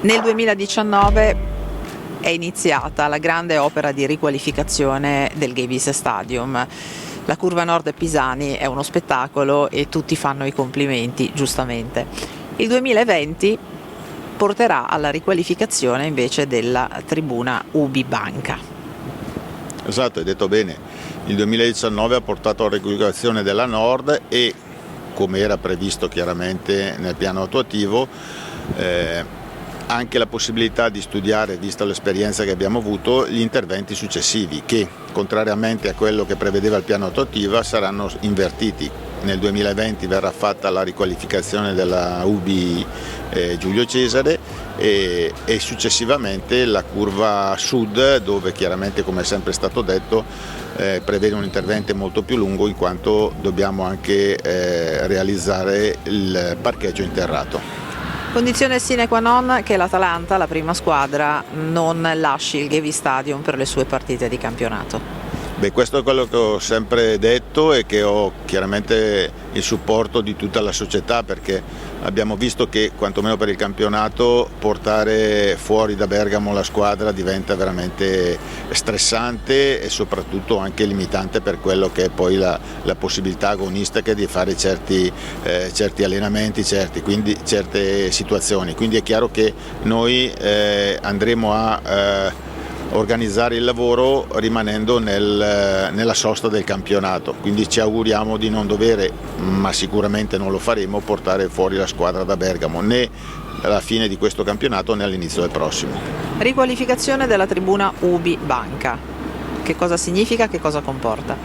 Nel 2019 è iniziata la grande opera di riqualificazione del Gavis Stadium. La curva nord Pisani è uno spettacolo e tutti fanno i complimenti, giustamente. Il 2020 porterà alla riqualificazione invece della tribuna UBI Banca. Esatto, hai detto bene. Il 2019 ha portato alla riqualificazione della nord e, come era previsto chiaramente nel piano attuativo, anche la possibilità di studiare, vista l'esperienza che abbiamo avuto, gli interventi successivi che, contrariamente a quello che prevedeva il piano attuativo, saranno invertiti. Nel 2020 verrà fatta la riqualificazione della UBI Giulio Cesare e successivamente la curva sud, dove chiaramente, come è sempre stato detto, prevede un intervento molto più lungo, in quanto dobbiamo anche realizzare il parcheggio interrato. Condizione sine qua non che l'Atalanta, la prima squadra, non lasci il Gavis Stadium per le sue partite di campionato. Beh, questo è quello che ho sempre detto e che ho chiaramente il supporto di tutta la società, perché abbiamo visto che quantomeno per il campionato portare fuori da Bergamo la squadra diventa veramente stressante e soprattutto anche limitante per quello che è poi la possibilità agonistica di fare certi allenamenti, quindi certe situazioni. Quindi è chiaro che noi andremo a organizzare il lavoro rimanendo nella sosta del campionato, quindi ci auguriamo di non dovere, ma sicuramente non lo faremo, portare fuori la squadra da Bergamo né alla fine di questo campionato né all'inizio del prossimo. Riqualificazione della tribuna UBI Banca, che cosa significa, che cosa comporta?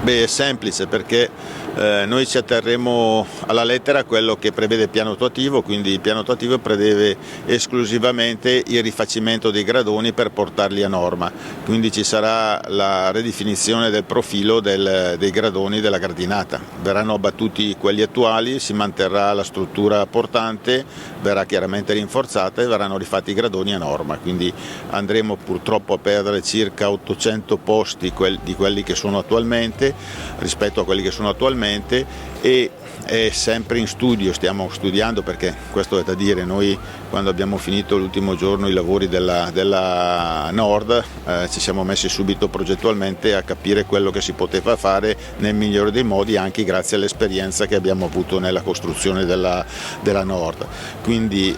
Beh, è semplice, perché noi ci atterremo alla lettera a quello che prevede il piano attuativo, quindi il piano attuativo prevede esclusivamente il rifacimento dei gradoni per portarli a norma, quindi ci sarà la ridefinizione del profilo dei gradoni della gradinata, verranno abbattuti quelli attuali, si manterrà la struttura portante, verrà chiaramente rinforzata e verranno rifatti i gradoni a norma, quindi andremo purtroppo a perdere circa 800 posti di quelli che sono attualmente rispetto a quelli che sono attualmente, e è sempre in studio, stiamo studiando, perché questo è da dire, noi quando abbiamo finito l'ultimo giorno i lavori della Nord ci siamo messi subito progettualmente a capire quello che si poteva fare nel migliore dei modi, anche grazie all'esperienza che abbiamo avuto nella costruzione della Nord. Quindi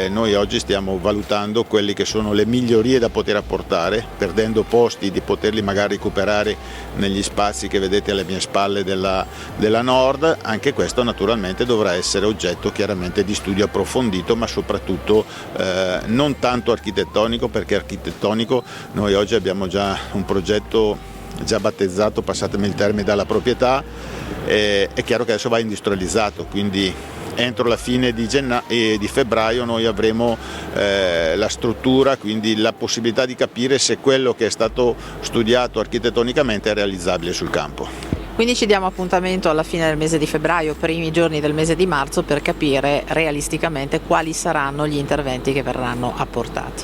noi oggi stiamo valutando quelle che sono le migliorie da poter apportare, perdendo posti di poterli magari recuperare negli spazi che vedete alle mie spalle della Nord. Anche questo naturalmente dovrà essere oggetto chiaramente di studio approfondito, ma soprattutto non tanto architettonico, perché architettonico noi oggi abbiamo già un progetto già battezzato, passatemi il termine, dalla proprietà, è chiaro che adesso va industrializzato, quindi entro la fine di febbraio noi avremo la struttura, quindi la possibilità di capire se quello che è stato studiato architettonicamente è realizzabile sul campo. Quindi ci diamo appuntamento alla fine del mese di febbraio, primi giorni del mese di marzo, per capire realisticamente quali saranno gli interventi che verranno apportati.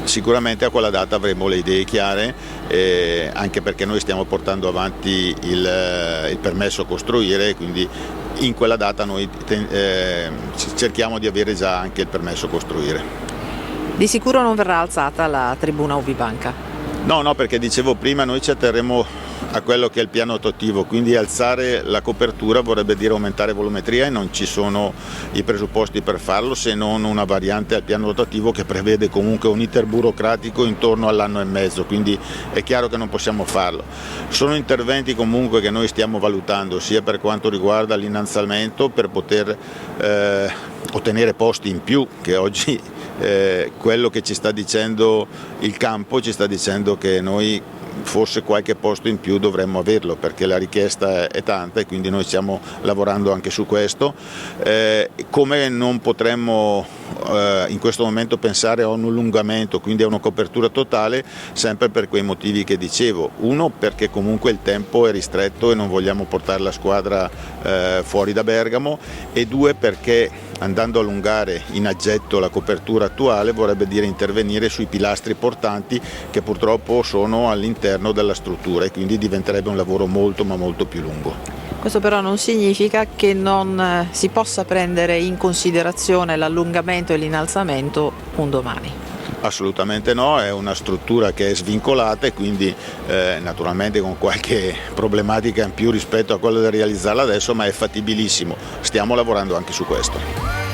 Sicuramente a quella data avremo le idee chiare, anche perché noi stiamo portando avanti il permesso a costruire, quindi in quella data noi cerchiamo di avere già anche il permesso a costruire. Di sicuro non verrà alzata la tribuna UBI Banca? No, perché dicevo prima, noi ci atterremo a quello che è il piano attuativo, quindi alzare la copertura vorrebbe dire aumentare volumetria e non ci sono i presupposti per farlo, se non una variante al piano attuativo che prevede comunque un iter burocratico intorno all'anno e mezzo, quindi è chiaro che non possiamo farlo. Sono interventi comunque che noi stiamo valutando, sia per quanto riguarda l'innalzamento per poter ottenere posti in più, che oggi quello che ci sta dicendo il campo ci sta dicendo che noi forse qualche posto in più dovremmo averlo, perché la richiesta è tanta e quindi noi stiamo lavorando anche su questo. Come non potremmo in questo momento pensare a un allungamento, quindi a una copertura totale, sempre per quei motivi che dicevo. Uno, perché comunque il tempo è ristretto e non vogliamo portare la squadra fuori da Bergamo, e due, perché andando a allungare in aggetto la copertura attuale vorrebbe dire intervenire sui pilastri portanti che purtroppo sono all'interno all'interno della struttura e quindi diventerebbe un lavoro molto ma molto più lungo. Questo però non significa che non si possa prendere in considerazione l'allungamento e l'innalzamento un domani. Assolutamente no, è una struttura che è svincolata e quindi naturalmente con qualche problematica in più rispetto a quella da realizzarla adesso, ma è fattibilissimo, stiamo lavorando anche su questo.